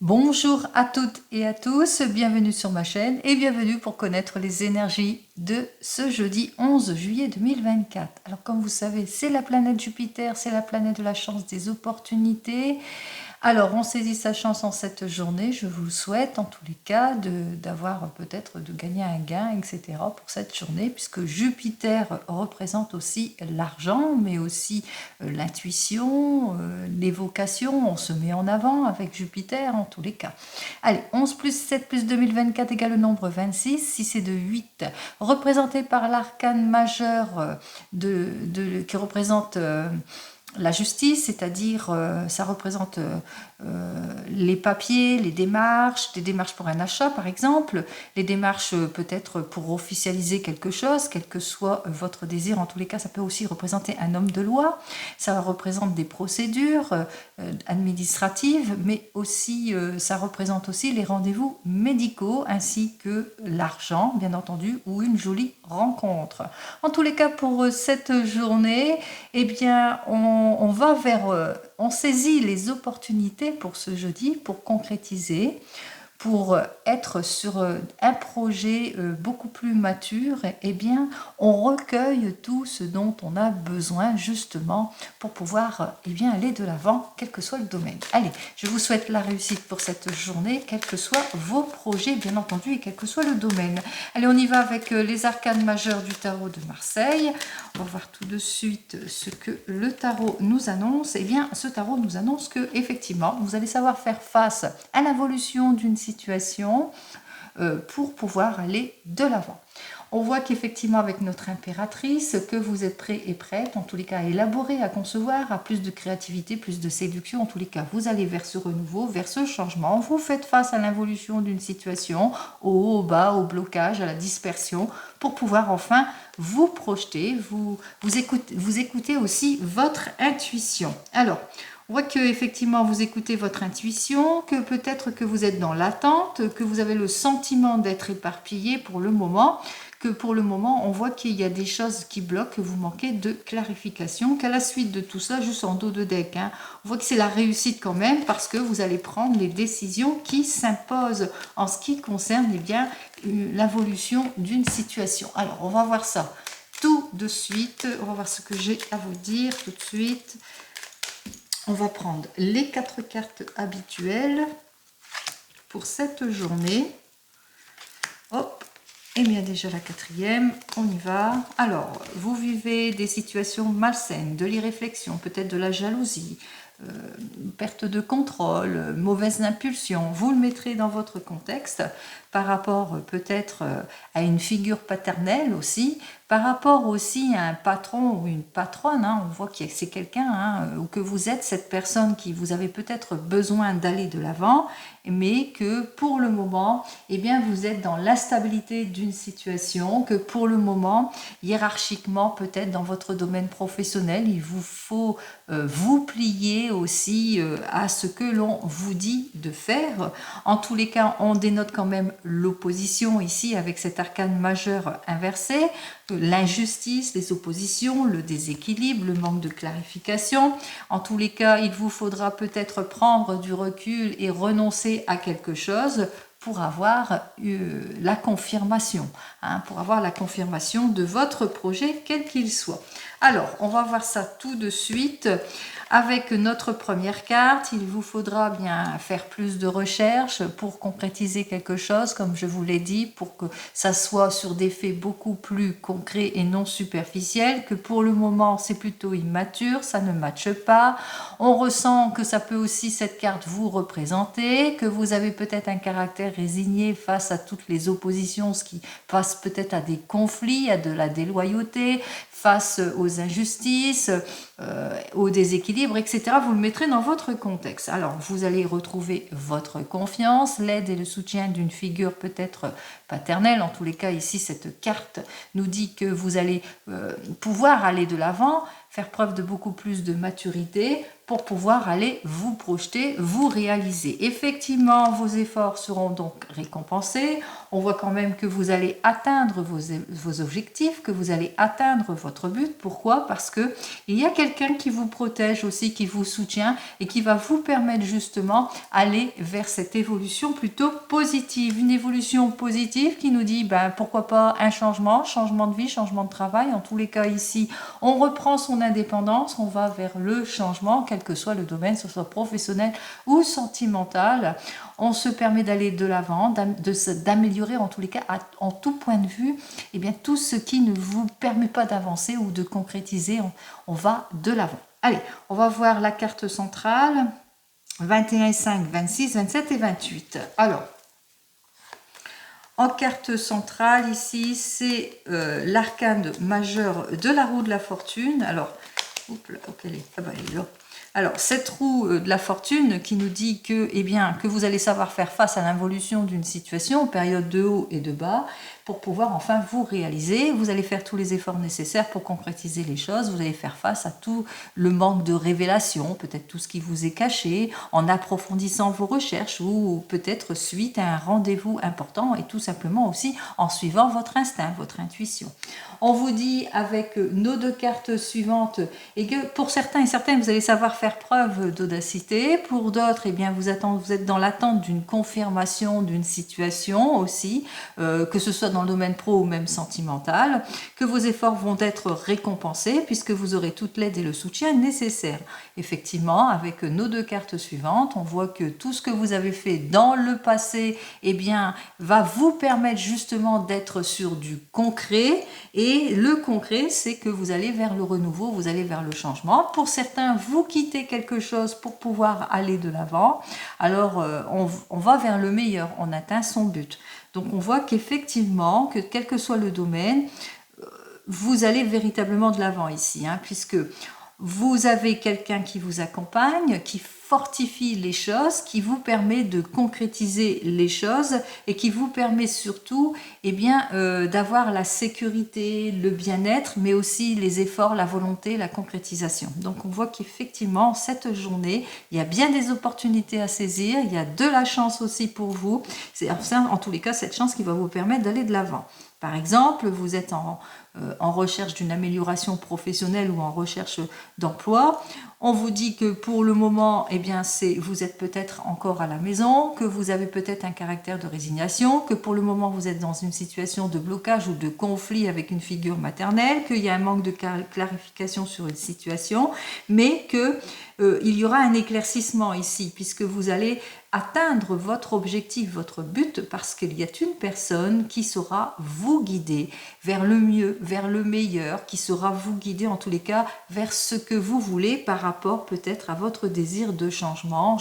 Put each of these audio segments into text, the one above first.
Bonjour à toutes et à tous, bienvenue sur ma chaîne et bienvenue pour connaître les énergies de ce jeudi 11 juillet 2024. Alors comme vous savez, c'est la planète Jupiter, c'est la planète de la chance, des opportunités. Alors on saisit sa chance en cette journée, je vous le souhaite en tous les cas d'avoir peut-être de gagner un gain, etc. pour cette journée, puisque Jupiter représente aussi l'argent, mais aussi l'intuition, l'évocation, on se met en avant avec Jupiter en tous les cas. Allez, 11 plus 7 plus 2024 égale le nombre 26, si c'est de 8, représenté par l'arcane majeur qui représente la justice, c'est-à-dire ça représente les papiers, les démarches, des démarches pour un achat par exemple, les démarches peut-être pour officialiser quelque chose, quel que soit votre désir. En tous les cas, ça peut aussi représenter un homme de loi, ça représente des procédures administratives, mais aussi ça représente aussi les rendez-vous médicaux ainsi que l'argent, bien entendu, ou une jolie rencontre. En tous les cas, pour cette journée, eh bien, on va on saisit les opportunités pour ce jeudi, pour concrétiser, pour être sur un projet beaucoup plus mature, eh bien, on recueille tout ce dont on a besoin justement pour pouvoir eh bien, aller de l'avant, quel que soit le domaine. Allez, je vous souhaite la réussite pour cette journée, quels que soient vos projets, bien entendu, et quel que soit le domaine. Allez, on y va avec les arcanes majeurs du tarot de Marseille. On va voir tout de suite ce que le tarot nous annonce. Eh bien, ce tarot nous annonce que effectivement, vous allez savoir faire face à l'évolution d'une situation pour pouvoir aller de l'avant. On voit qu'effectivement avec notre impératrice, que vous êtes prêt et prête, en tous les cas à élaborer, à concevoir, à plus de créativité, plus de séduction, en tous les cas vous allez vers ce renouveau, vers ce changement, vous faites face à l'évolution d'une situation, au haut, au bas, au blocage, à la dispersion, pour pouvoir enfin vous projeter, vous écoutez aussi votre intuition. Alors, on voit que effectivement vous écoutez votre intuition, que peut-être que vous êtes dans l'attente, que vous avez le sentiment d'être éparpillé pour le moment, que pour le moment on voit qu'il y a des choses qui bloquent, que vous manquez de clarification, qu'à la suite de tout ça, juste en dos de deck, on voit que c'est la réussite quand même parce que vous allez prendre les décisions qui s'imposent en ce qui concerne eh bien l'évolution d'une situation. Alors on va voir ça tout de suite, on va voir ce que j'ai à vous dire tout de suite. On va prendre les 4 cartes habituelles pour cette journée. Hop, et bien déjà la 4e, on y va. Alors, vous vivez des situations malsaines, de l'irréflexion, peut-être de la jalousie, perte de contrôle, mauvaise impulsion. Vous le mettrez dans votre contexte par rapport peut-être à une figure paternelle aussi, par rapport aussi à un patron ou une patronne, on voit que c'est quelqu'un, ou que vous êtes cette personne qui vous avez peut-être besoin d'aller de l'avant, mais que pour le moment, eh bien, vous êtes dans l'instabilité d'une situation, que pour le moment, hiérarchiquement, peut-être dans votre domaine professionnel, il vous faut vous plier aussi à ce que l'on vous dit de faire. En tous les cas, on dénote quand même l'opposition ici avec cet arcane majeur inversé, l'injustice, les oppositions, le déséquilibre, le manque de clarification. En tous les cas, il vous faudra peut-être prendre du recul et renoncer à quelque chose pour avoir la confirmation, pour avoir la confirmation de votre projet, quel qu'il soit. Alors, on va voir ça tout de suite. Avec notre première carte, il vous faudra bien faire plus de recherches pour concrétiser quelque chose, comme je vous l'ai dit, pour que ça soit sur des faits beaucoup plus concrets et non superficiels, que pour le moment c'est plutôt immature, ça ne matche pas. On ressent que ça peut aussi cette carte vous représenter, que vous avez peut-être un caractère résigné face à toutes les oppositions, ce qui passe peut-être à des conflits, à de la déloyauté, face aux injustices, au déséquilibre, etc. Vous le mettrez dans votre contexte. Alors, vous allez retrouver votre confiance, l'aide et le soutien d'une figure peut-être paternelle. En tous les cas, ici, cette carte nous dit que vous allez pouvoir aller de l'avant, faire preuve de beaucoup plus de maturité, pour pouvoir aller vous projeter, vous réaliser. Effectivement, vos efforts seront donc récompensés. On voit quand même que vous allez atteindre vos objectifs, que vous allez atteindre votre but. Pourquoi? Parce que il y a quelqu'un qui vous protège aussi, qui vous soutient et qui va vous permettre justement d'aller vers cette évolution plutôt positive. Une évolution positive qui nous dit, ben, pourquoi pas un changement de vie, changement de travail. En tous les cas ici, on reprend son indépendance, on va vers le changement, quel que soit le domaine, que ce soit professionnel ou sentimental. On se permet d'aller de l'avant, d'améliorer en tous les cas, en tout point de vue, eh bien, tout ce qui ne vous permet pas d'avancer ou de concrétiser, on va de l'avant. Allez, on va voir la carte centrale, 21, 5, 26, 27 et 28. Alors, en carte centrale, ici, c'est l'arcane majeur de la roue de la fortune. Alors, elle est là. Alors, cette roue de la fortune qui nous dit que, eh bien, que vous allez savoir faire face à l'involution d'une situation, période de haut et de bas, pour pouvoir enfin vous réaliser. Vous allez faire tous les efforts nécessaires pour concrétiser les choses. Vous allez faire face à tout le manque de révélation, peut-être tout ce qui vous est caché, en approfondissant vos recherches ou peut-être suite à un rendez-vous important et tout simplement aussi en suivant votre instinct, votre intuition. On vous dit avec nos deux cartes suivantes et que pour certains et certaines, vous allez savoir faire preuve d'audacité. Pour d'autres, eh bien, vous êtes dans l'attente d'une confirmation d'une situation aussi, que ce soit dans le domaine pro ou même sentimental, que vos efforts vont être récompensés puisque vous aurez toute l'aide et le soutien nécessaires. Effectivement, avec nos deux cartes suivantes, on voit que tout ce que vous avez fait dans le passé, eh bien, va vous permettre justement d'être sur du concret. Et le concret, c'est que vous allez vers le renouveau, vous allez vers le changement. Pour certains, vous quittez quelque chose pour pouvoir aller de l'avant. Alors, on va vers le meilleur, on atteint son but. Donc, on voit qu'effectivement, que quel que soit le domaine, vous allez véritablement de l'avant ici, hein, puisque vous avez quelqu'un qui vous accompagne, qui fortifie les choses, qui vous permet de concrétiser les choses et qui vous permet surtout eh bien, d'avoir la sécurité, le bien-être, mais aussi les efforts, la volonté, la concrétisation. Donc on voit qu'effectivement, cette journée, il y a bien des opportunités à saisir, il y a de la chance aussi pour vous. C'est en tous les cas cette chance qui va vous permettre d'aller de l'avant. Par exemple, vous êtes en recherche d'une amélioration professionnelle ou en recherche d'emploi. On vous dit que pour le moment, eh bien, vous êtes peut-être encore à la maison, que vous avez peut-être un caractère de résignation, que pour le moment vous êtes dans une situation de blocage ou de conflit avec une figure maternelle, qu'il y a un manque de clarification sur une situation, mais que il y aura un éclaircissement ici, puisque vous allez atteindre votre objectif, votre but, parce qu'il y a une personne qui saura vous guider vers le mieux, vers le meilleur, qui saura vous guider en tous les cas vers ce que vous voulez par rapport peut-être à votre désir de changement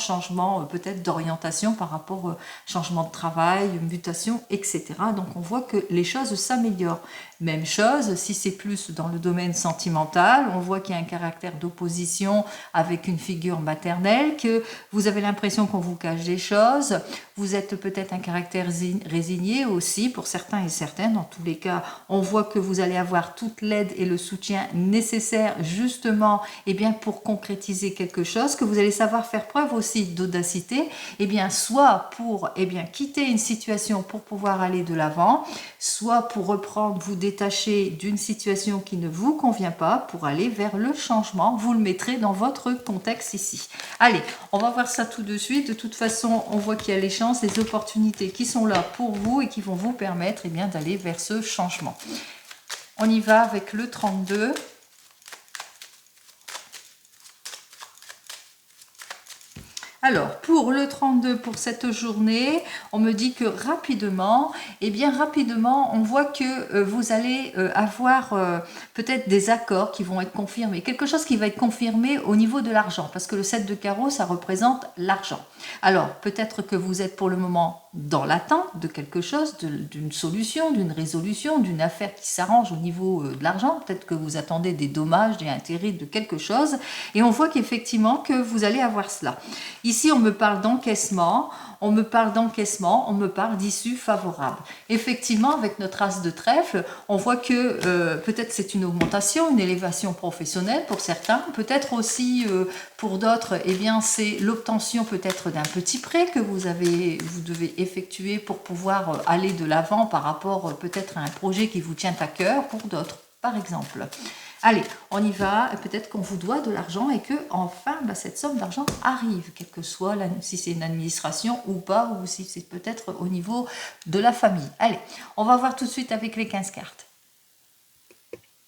peut-être d'orientation par rapport au changement de travail, mutation, etc. Donc on voit que les choses s'améliorent. Même chose, si c'est plus dans le domaine sentimental, on voit qu'il y a un caractère d'opposition avec une figure maternelle, que vous avez l'impression qu'on vous cache des choses, vous êtes peut-être un caractère résigné aussi pour certains et certaines. Dans tous les cas, on voit que vous allez avoir toute l'aide et le soutien nécessaire justement eh bien, pour concrétiser quelque chose, que vous allez savoir faire preuve aussi d'audacité, eh bien, soit pour eh bien, quitter une situation pour pouvoir aller de l'avant, soit pour reprendre, vous détacher d'une situation qui ne vous convient pas pour aller vers le changement. Vous le mettrez dans votre contexte ici. Allez, on va voir ça tout de suite. De toute façon, on voit qu'il y a les chances, les opportunités qui sont là pour vous et qui vont vous permettre eh bien, d'aller vers ce changement. On y va avec le 32. Alors, pour le 32, pour cette journée, on me dit que rapidement, eh bien rapidement, on voit que vous allez avoir peut-être des accords qui vont être confirmés, quelque chose qui va être confirmé au niveau de l'argent, parce que le 7 de carreau, ça représente l'argent. Alors, peut-être que vous êtes pour le moment dans l'attente de quelque chose, d'une solution, d'une résolution, d'une affaire qui s'arrange au niveau de l'argent. Peut-être que vous attendez des dommages, des intérêts de quelque chose. Et on voit qu'effectivement, que vous allez avoir cela. Ici, on me parle d'encaissement, on me parle d'issue favorable. Effectivement, avec notre as de trèfle, on voit que peut-être c'est une augmentation, une élévation professionnelle pour certains. Peut-être aussi pour d'autres, eh bien, c'est l'obtention peut-être d'un petit prêt que vous devez effectuer pour pouvoir aller de l'avant par rapport peut-être à un projet qui vous tient à cœur pour d'autres, par exemple. Allez, on y va. Peut-être qu'on vous doit de l'argent et que enfin cette somme d'argent arrive, quelle que soit si c'est une administration ou pas, ou si c'est peut-être au niveau de la famille. Allez, on va voir tout de suite avec les 15 cartes.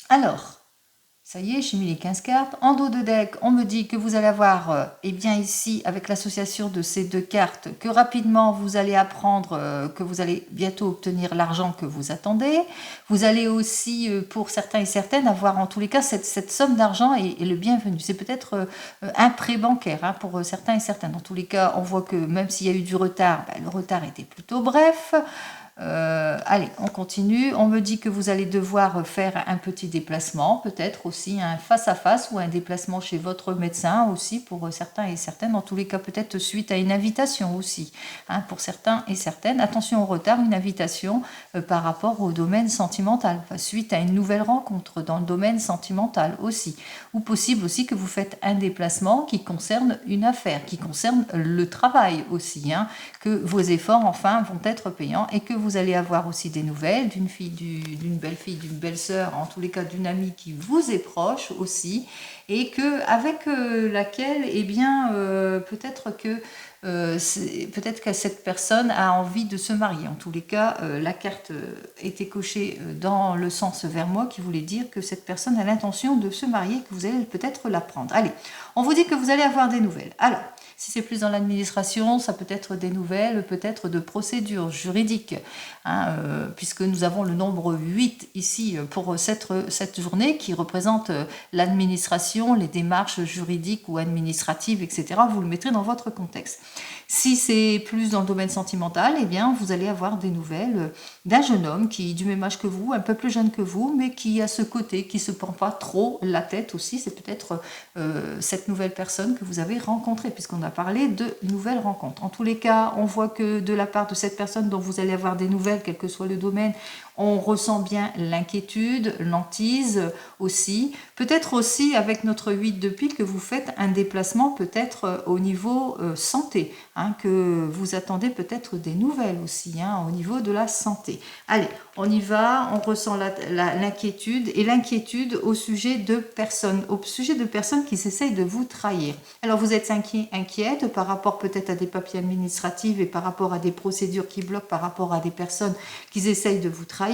Alors, ça y est, j'ai mis les 15 cartes. En dos de deck, on me dit que vous allez avoir, eh bien ici, avec l'association de ces deux cartes, que rapidement vous allez apprendre que vous allez bientôt obtenir l'argent que vous attendez. Vous allez aussi, pour certains et certaines, avoir en tous les cas cette somme d'argent est le bienvenu. C'est peut-être un prêt bancaire hein, pour certains et certaines. Dans tous les cas, on voit que même s'il y a eu du retard, le retard était plutôt bref. Allez, on continue. On me dit que vous allez devoir faire un petit déplacement, peut-être aussi un face-à-face ou un déplacement chez votre médecin aussi pour certains et certaines. En tous les cas, peut-être suite à une invitation aussi, hein, pour certains et certaines. Attention au retard, une invitation par rapport au domaine sentimental, suite à une nouvelle rencontre dans le domaine sentimental aussi. Ou possible aussi que vous faites un déplacement qui concerne une affaire, qui concerne le travail aussi, hein, que vos efforts enfin vont être payants et que vous allez avoir aussi des nouvelles d'une fille, d'une belle-fille, d'une belle-sœur, en tous les cas d'une amie qui vous est proche aussi, et que avec laquelle, eh bien, peut-être que cette personne a envie de se marier. En tous les cas, la carte était cochée dans le sens vers moi qui voulait dire que cette personne a l'intention de se marier, que vous allez peut-être l'apprendre. Allez, on vous dit que vous allez avoir des nouvelles. Alors, si c'est plus dans l'administration, ça peut être des nouvelles, peut-être de procédures juridiques, hein, puisque nous avons le nombre 8 ici pour cette journée qui représente l'administration, les démarches juridiques ou administratives, etc. Vous le mettrez dans votre contexte. Si c'est plus dans le domaine sentimental, eh bien, vous allez avoir des nouvelles d'un jeune homme qui est du même âge que vous, un peu plus jeune que vous, mais qui a ce côté, qui ne se prend pas trop la tête aussi. C'est peut-être cette nouvelle personne que vous avez rencontrée, puisqu'on a parlé de nouvelles rencontres. En tous les cas, on voit que de la part de cette personne dont vous allez avoir des nouvelles, quel que soit le domaine, on ressent bien l'inquiétude, l'hantise aussi. Peut-être aussi avec notre 8 de pique que vous faites un déplacement peut-être au niveau santé, hein, que vous attendez peut-être des nouvelles aussi hein, au niveau de la santé. Allez, on y va, on ressent l'inquiétude et l'inquiétude au sujet de personnes qui s'essayent de vous trahir. Alors vous êtes inquiète par rapport peut-être à des papiers administratifs et par rapport à des procédures qui bloquent, par rapport à des personnes qui essayent de vous trahir,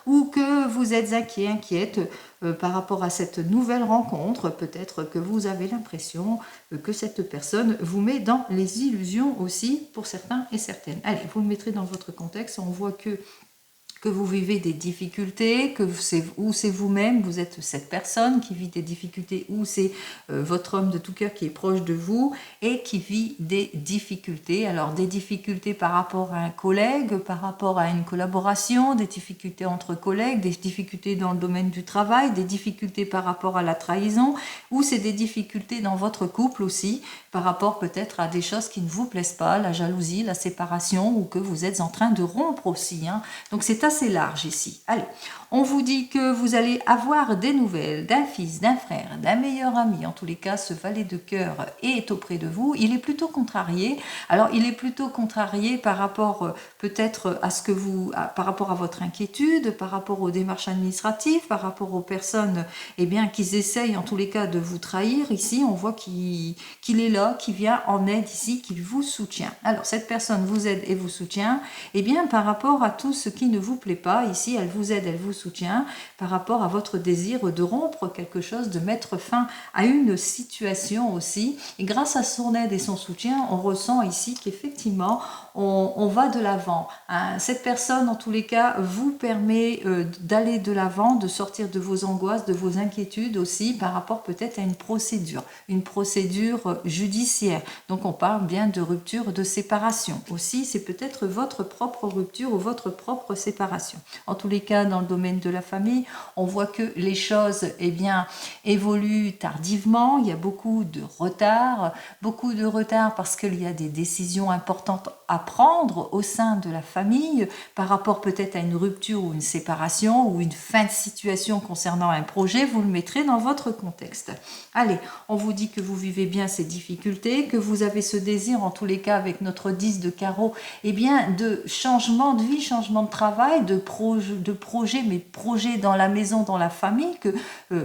ou que vous êtes inquiète par rapport à cette nouvelle rencontre, peut-être que vous avez l'impression que cette personne vous met dans les illusions aussi pour certains et certaines. Allez, vous le mettrez dans votre contexte, on voit que vous vivez des difficultés, ou c'est vous-même, vous êtes cette personne qui vit des difficultés, ou c'est votre homme de tout cœur qui est proche de vous et qui vit des difficultés. Alors des difficultés par rapport à un collègue, par rapport à une collaboration, des difficultés entre collègues, des difficultés dans le domaine du travail, des difficultés par rapport à la trahison, ou c'est des difficultés dans votre couple aussi, par rapport peut-être à des choses qui ne vous plaisent pas, la jalousie, la séparation, ou que vous êtes en train de rompre aussi. Hein. Donc c'est assez large ici. Allez, on vous dit que vous allez avoir des nouvelles d'un fils, d'un frère, d'un meilleur ami. En tous les cas, ce valet de cœur est auprès de vous. Il est plutôt contrarié. Alors, il est plutôt contrarié par rapport peut-être à par rapport à votre inquiétude, par rapport aux démarches administratives, par rapport aux personnes, eh bien, qui essayent en tous les cas de vous trahir. Ici, on voit qu'il est là, qui vient en aide ici, qu'il vous soutient. Alors, cette personne vous aide et vous soutient, eh bien, par rapport à tout ce qui ne vous plaît plaît pas. Ici, elle vous aide, elle vous soutient par rapport à votre désir de rompre quelque chose, de mettre fin à une situation aussi. Et grâce à son aide et son soutien, on ressent ici qu'effectivement, on va de l'avant. Hein. Cette personne, en tous les cas, vous permet d'aller de l'avant, de sortir de vos angoisses, de vos inquiétudes aussi par rapport peut-être à une procédure judiciaire. Donc on parle bien de rupture, de séparation. Aussi, c'est peut-être votre propre rupture ou votre propre séparation. En tous les cas, dans le domaine de la famille, on voit que les choses évoluent tardivement. Il y a beaucoup de retard parce qu'il y a des décisions importantes à prendre au sein de la famille par rapport peut-être à une rupture ou une séparation ou une fin de situation concernant un projet. Vous le mettrez dans votre contexte. Allez, on vous dit que vous vivez bien ces difficultés, que vous avez ce désir, en tous les cas avec notre 10 de carreau, de changement de vie, changement de travail, de projet, mais projet dans la maison, dans la famille,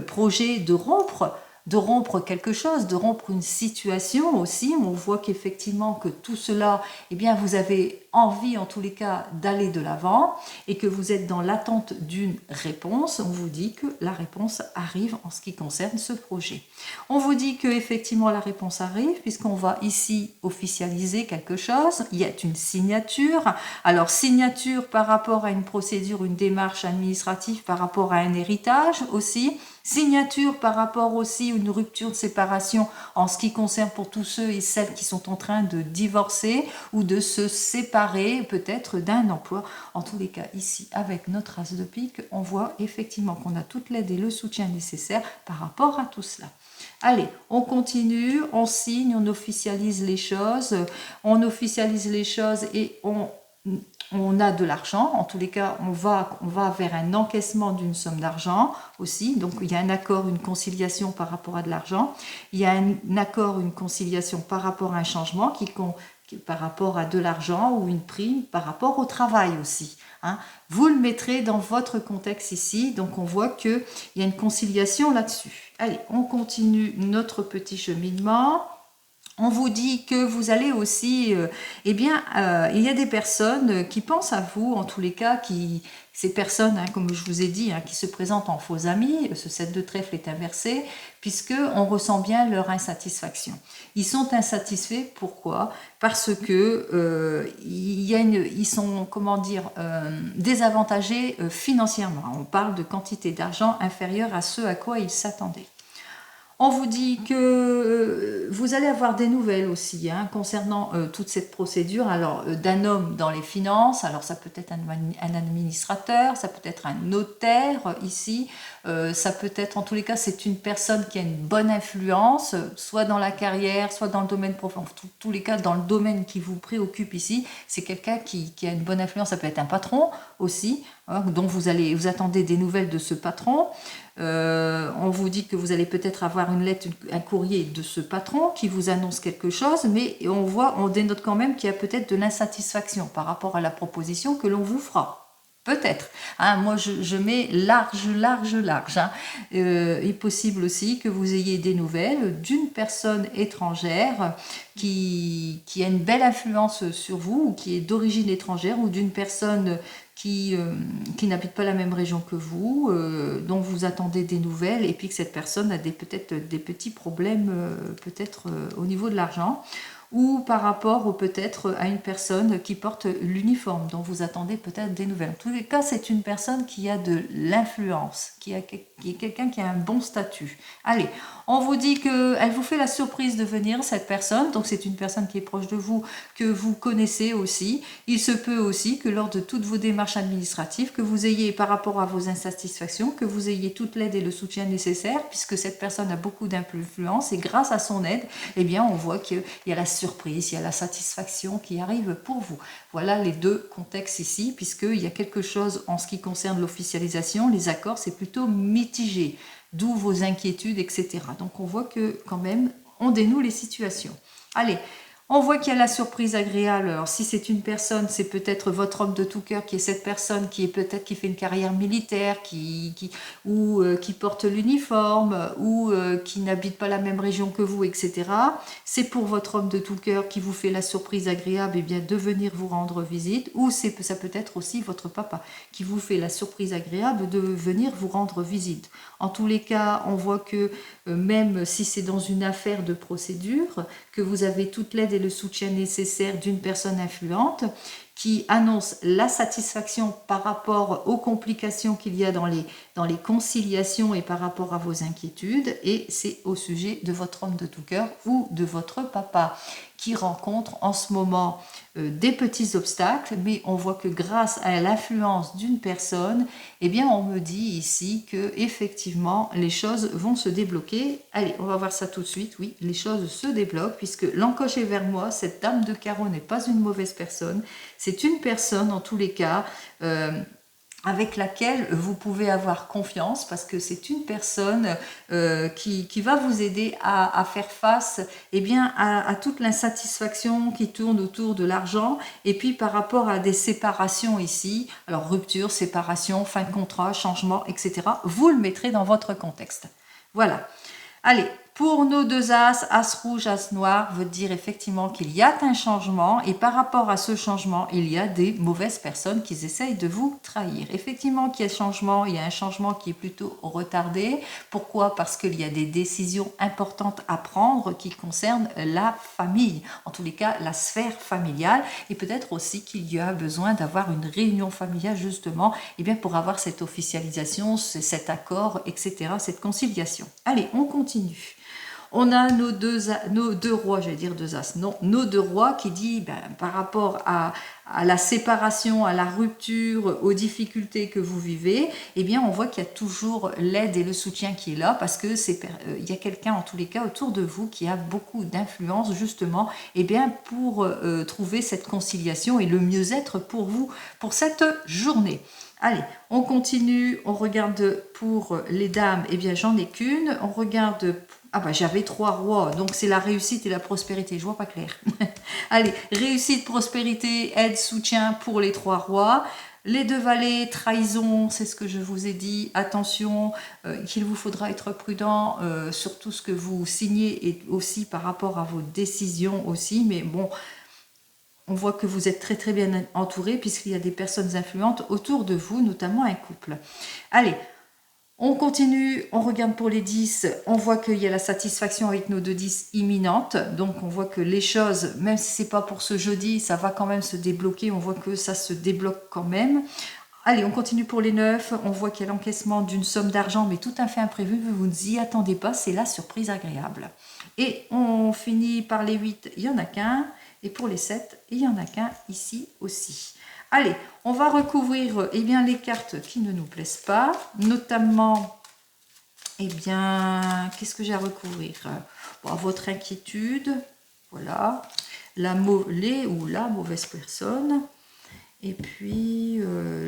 projet de rompre quelque chose, de rompre une situation aussi. On voit qu'effectivement que tout cela, vous avez envie en tous les cas d'aller de l'avant et que vous êtes dans l'attente d'une réponse. On vous dit que la réponse arrive en ce qui concerne ce projet. On vous dit que effectivement la réponse arrive puisqu'on va ici officialiser quelque chose. Il y a une signature. Alors signature par rapport à une procédure, une démarche administrative, par rapport à un héritage aussi. Signature par rapport aussi à une rupture de séparation en ce qui concerne pour tous ceux et celles qui sont en train de divorcer ou de se séparer peut-être d'un emploi. En tous les cas, ici, avec notre as de pique, on voit effectivement qu'on a toute l'aide et le soutien nécessaire par rapport à tout cela. Allez, on continue, on signe, on officialise les choses et on a de l'argent. En tous les cas, on va vers un encaissement d'une somme d'argent aussi. Donc, il y a un accord, une conciliation par rapport à de l'argent. Il y a un accord, une conciliation par rapport à un changement qui par rapport à de l'argent ou une prime par rapport au travail aussi. Hein. Vous le mettrez dans votre contexte ici. Donc, on voit qu'il y a une conciliation là-dessus. Allez, on continue notre petit cheminement. On vous dit que vous allez aussi, il y a des personnes qui pensent à vous, en tous les cas, ces personnes, comme je vous ai dit, qui se présentent en faux amis, ce 7 de trèfle est inversé, puisque on ressent bien leur insatisfaction. Ils sont insatisfaits, pourquoi? Parce que ils sont, désavantagés financièrement. On parle de quantité d'argent inférieure à ce à quoi ils s'attendaient. On vous dit que vous allez avoir des nouvelles aussi concernant toute cette procédure. Alors, d'un homme dans les finances, alors ça peut être un administrateur, ça peut être un notaire ici, ça peut être, en tous les cas, c'est une personne qui a une bonne influence, soit dans la carrière, soit dans le domaine professionnel, en tous les cas, dans le domaine qui vous préoccupe ici, c'est quelqu'un qui a une bonne influence, ça peut être un patron aussi, dont vous attendez des nouvelles de ce patron. On vous dit que vous allez peut-être avoir une lettre, un courrier de ce patron qui vous annonce quelque chose, mais on dénote quand même qu'il y a peut-être de l'insatisfaction par rapport à la proposition que l'on vous fera. Peut-être. Moi, je mets large. Il est possible aussi que vous ayez des nouvelles d'une personne étrangère qui a une belle influence sur vous, ou qui est d'origine étrangère, ou d'une personne qui n'habite pas la même région que vous, dont vous attendez des nouvelles, et puis que cette personne a peut-être des petits problèmes au niveau de l'argent, ou par rapport peut-être à une personne qui porte l'uniforme, dont vous attendez peut-être des nouvelles. En tous les cas, c'est une personne qui a de l'influence, qui est quelqu'un qui a un bon statut. Allez, on vous dit qu'elle vous fait la surprise de venir, cette personne, donc c'est une personne qui est proche de vous, que vous connaissez aussi. Il se peut aussi que lors de toutes vos démarches administratives, que vous ayez, par rapport à vos insatisfactions, que vous ayez toute l'aide et le soutien nécessaire, puisque cette personne a beaucoup d'influence, et grâce à son aide, on voit qu'il y a la surprise, il y a la satisfaction qui arrive pour vous. Voilà les deux contextes ici, puisqu'il y a quelque chose en ce qui concerne l'officialisation, les accords, c'est plutôt mitigé, d'où vos inquiétudes, etc. Donc on voit que quand même, on dénoue les situations. Allez, On voit qu'il y a la surprise agréable. Alors si c'est une personne, c'est peut-être votre homme de tout cœur qui est cette personne qui est peut-être qui fait une carrière militaire, qui porte l'uniforme ou qui n'habite pas la même région que vous, etc. C'est pour votre homme de tout cœur qui vous fait la surprise agréable et bien de venir vous rendre visite. Ou ça peut être aussi votre papa qui vous fait la surprise agréable de venir vous rendre visite. En tous les cas, on voit que même si c'est dans une affaire de procédure, que vous avez toute l'aide et le soutien nécessaire d'une personne influente qui annonce la satisfaction par rapport aux complications qu'il y a dans les conciliations et par rapport à vos inquiétudes, et c'est au sujet de votre homme de tout cœur ou de votre papa qui rencontre en ce moment des petits obstacles, mais on voit que grâce à l'influence d'une personne, eh bien on me dit ici que effectivement les choses vont se débloquer. Allez, on va voir ça tout de suite. Oui, les choses se débloquent puisque l'encoche est vers moi. Cette dame de carreau n'est pas une mauvaise personne. C'est une personne en tous les cas avec laquelle vous pouvez avoir confiance parce que c'est une personne qui va vous aider à faire face eh bien, à toute l'insatisfaction qui tourne autour de l'argent et puis par rapport à des séparations ici, alors rupture, séparation, fin de contrat, changement, etc. Vous le mettrez dans votre contexte. Voilà. Allez, pour nos deux as, as rouge, as noir, veut dire effectivement qu'il y a un changement et par rapport à ce changement, il y a des mauvaises personnes qui essayent de vous trahir. Effectivement qu'il y a changement, il y a un changement qui est plutôt retardé. Pourquoi? Parce qu'il y a des décisions importantes à prendre qui concernent la famille, en tous les cas la sphère familiale et peut-être aussi qu'il y a besoin d'avoir une réunion familiale justement eh bien, pour avoir cette officialisation, cet accord, etc., cette conciliation. Allez, on continue. On a nos deux rois, j'allais dire deux as, non, nos deux rois qui dit par rapport à la séparation, à la rupture, aux difficultés que vous vivez, eh bien on voit qu'il y a toujours l'aide et le soutien qui est là parce que il y a quelqu'un en tous les cas autour de vous qui a beaucoup d'influence justement eh bien, pour trouver cette conciliation et le mieux-être pour vous pour cette journée. Allez, on continue, on regarde pour les dames, eh bien j'en ai qu'une, on regarde... Ah bah j'avais trois rois, donc c'est la réussite et la prospérité, je vois pas clair. Allez, réussite, prospérité, aide, soutien pour les trois rois. Les deux valets, trahison, c'est ce que je vous ai dit. Attention, qu'il vous faudra être prudent sur tout ce que vous signez et aussi par rapport à vos décisions aussi. Mais bon, on voit que vous êtes très très bien entouré puisqu'il y a des personnes influentes autour de vous, notamment un couple. Allez, on continue, on regarde pour les 10, on voit qu'il y a la satisfaction avec nos deux 10 imminente. Donc on voit que les choses, même si ce n'est pas pour ce jeudi, ça va quand même se débloquer. On voit que ça se débloque quand même. Allez, on continue pour les 9. On voit qu'il y a l'encaissement d'une somme d'argent, mais tout à fait imprévu. Vous ne vous y attendez pas, c'est la surprise agréable. Et on finit par les 8, il n'y en a qu'un. Et pour les 7, il n'y en a qu'un ici aussi. Allez, on va recouvrir eh bien, les cartes qui ne nous plaisent pas, notamment, eh bien, qu'est-ce que j'ai à recouvrir? Bon, votre inquiétude, voilà, la mauvaise personne, et puis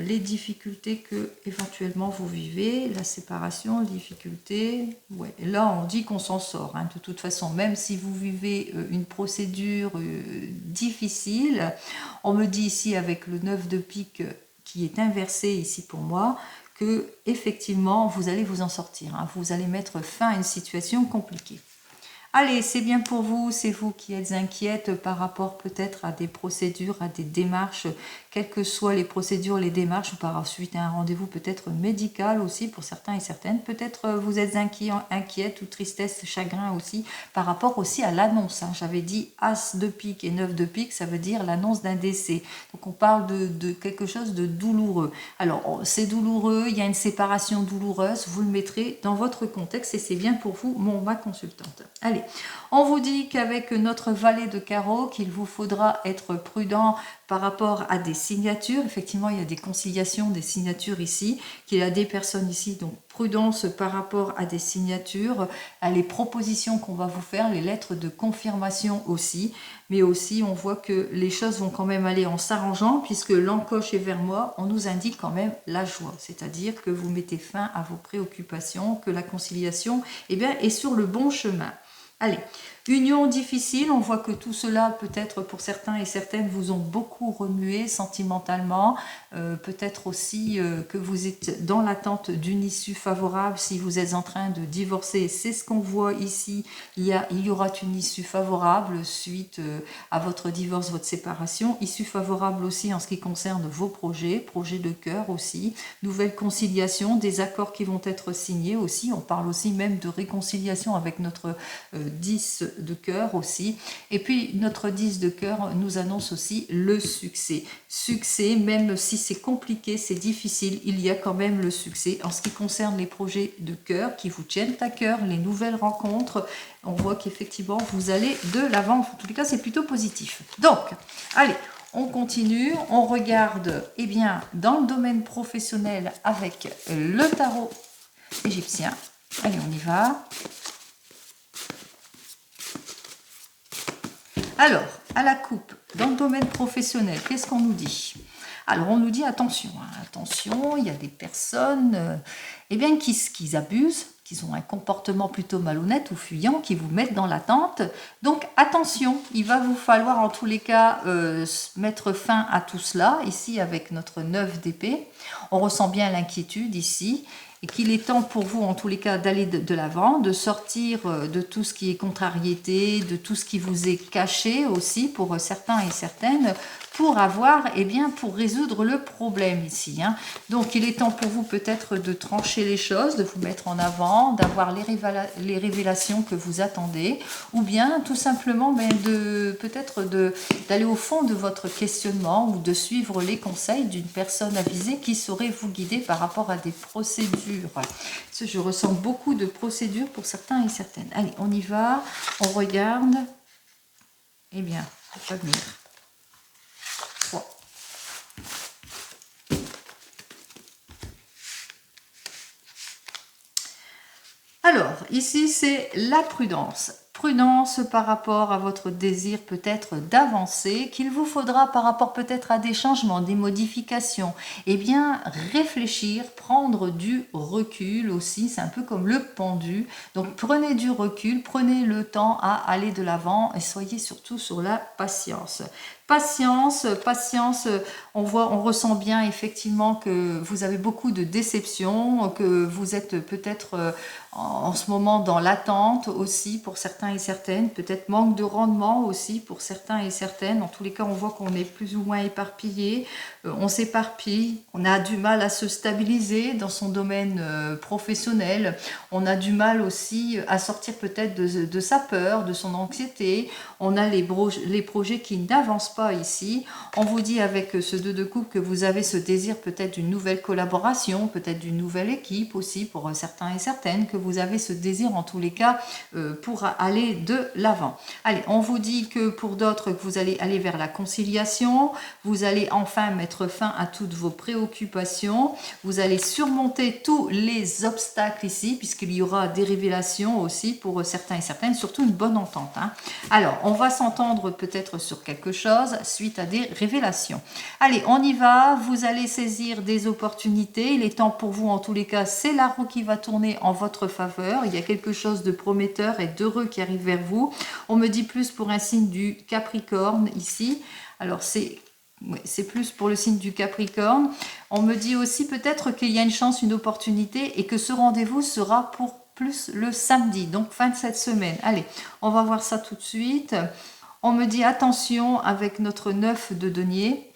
les difficultés que éventuellement vous vivez, la séparation, les difficultés. Ouais. Là, on dit qu'on s'en sort. Hein. De toute façon, même si vous vivez une procédure difficile, on me dit ici avec le 9 de pique qui est inversé ici pour moi, que effectivement vous allez vous en sortir. Hein. Vous allez mettre fin à une situation compliquée. Allez, c'est bien pour vous, c'est vous qui êtes inquiète par rapport peut-être à des procédures, à des démarches, quelles que soient les procédures, les démarches, ou par suite à un rendez-vous peut-être médical aussi pour certains et certaines. Peut-être vous êtes inquiète ou tristesse, chagrin aussi, par rapport aussi à l'annonce. Hein. J'avais dit As de pique et 9 de pique, ça veut dire l'annonce d'un décès. Donc on parle de quelque chose de douloureux. Alors c'est douloureux, il y a une séparation douloureuse, vous le mettrez dans votre contexte et c'est bien pour vous, ma consultante. Allez. On vous dit qu'avec notre valet de carreau, qu'il vous faudra être prudent par rapport à des signatures. Effectivement, il y a des conciliations, des signatures ici, qu'il y a des personnes ici, donc prudence par rapport à des signatures, à les propositions qu'on va vous faire, les lettres de confirmation aussi. Mais aussi, on voit que les choses vont quand même aller en s'arrangeant, puisque l'encoche est vers moi, on nous indique quand même la joie. C'est-à-dire que vous mettez fin à vos préoccupations, que la conciliation eh bien, est sur le bon chemin. Allez, Union difficile, on voit que tout cela peut-être pour certains et certaines vous ont beaucoup remué sentimentalement, peut-être aussi que vous êtes dans l'attente d'une issue favorable si vous êtes en train de divorcer, c'est ce qu'on voit ici, il y aura une issue favorable suite à votre divorce, votre séparation, issue favorable aussi en ce qui concerne vos projets de cœur aussi, nouvelle conciliation, des accords qui vont être signés aussi, on parle aussi même de réconciliation avec notre 10 de cœur aussi. Et puis notre 10 de cœur nous annonce aussi le succès. Succès, même si c'est compliqué, c'est difficile, il y a quand même le succès. En ce qui concerne les projets de cœur qui vous tiennent à cœur, les nouvelles rencontres, on voit qu'effectivement vous allez de l'avant. En tous les cas, c'est plutôt positif. Donc, allez, on continue, on regarde eh bien, dans le domaine professionnel avec le tarot égyptien. Allez, on y va. Alors, à la coupe, dans le domaine professionnel, qu'est-ce qu'on nous dit? Alors, on nous dit attention, attention, il y a des personnes eh bien, qui abusent, qui ont un comportement plutôt malhonnête ou fuyant, qui vous mettent dans l'attente. Donc, attention, il va vous falloir en tous les cas mettre fin à tout cela, ici avec notre 9 d'épée. On ressent bien l'inquiétude ici. Et qu'il est temps pour vous, en tous les cas, d'aller de l'avant, de sortir de tout ce qui est contrariété, de tout ce qui vous est caché aussi pour certains et certaines, pour avoir, eh bien, pour résoudre le problème ici. Hein. Donc, il est temps pour vous peut-être de trancher les choses, de vous mettre en avant, d'avoir les révélations que vous attendez, ou bien tout simplement peut-être d'aller au fond de votre questionnement ou de suivre les conseils d'une personne avisée qui saurait vous guider par rapport à des procédures. Je ressens beaucoup de procédures pour certains et certaines. Allez, on y va, on regarde. Eh bien, ça va venir. Alors, ici, c'est la prudence. Prudence par rapport à votre désir peut-être d'avancer, qu'il vous faudra par rapport peut-être à des changements, des modifications. Eh bien, réfléchir, prendre du recul aussi, c'est un peu comme le pendu. Donc, prenez du recul, prenez le temps à aller de l'avant et soyez surtout sur la patience. Patience, on ressent bien effectivement que vous avez beaucoup de déceptions, que vous êtes peut-être en ce moment dans l'attente aussi pour certains et certaines, peut-être manque de rendement aussi pour certains et certaines. En tous les cas, on voit qu'on est plus ou moins éparpillé, on s'éparpille, on a du mal à se stabiliser dans son domaine professionnel, on a du mal aussi à sortir peut-être de sa peur, de son anxiété, on a les projets qui n'avancent pas ici. On vous dit avec ce 2 de coupe que vous avez ce désir peut-être d'une nouvelle collaboration, peut-être d'une nouvelle équipe aussi pour certains et certaines, que vous avez ce désir en tous les cas pour aller de l'avant. Allez, on vous dit que pour d'autres, que vous allez aller vers la conciliation, vous allez enfin mettre fin à toutes vos préoccupations, vous allez surmonter tous les obstacles ici, puisqu'il y aura des révélations aussi pour certains et certaines, surtout une bonne entente. Hein. Alors, on va s'entendre peut-être sur quelque chose suite à des révélations. Allez, on y va, vous allez saisir des opportunités, il est temps pour vous en tous les cas, c'est la roue qui va tourner en votre faveur, il y a quelque chose de prometteur et d'heureux qui arrive vers vous. On me dit plus pour un signe du Capricorne ici, alors c'est plus pour le signe du Capricorne. On me dit aussi peut-être qu'il y a une chance, une opportunité et que ce rendez-vous sera pour plus le samedi, donc fin de cette semaine. Allez, on va voir ça tout de suite. On me dit attention avec notre 9 de denier.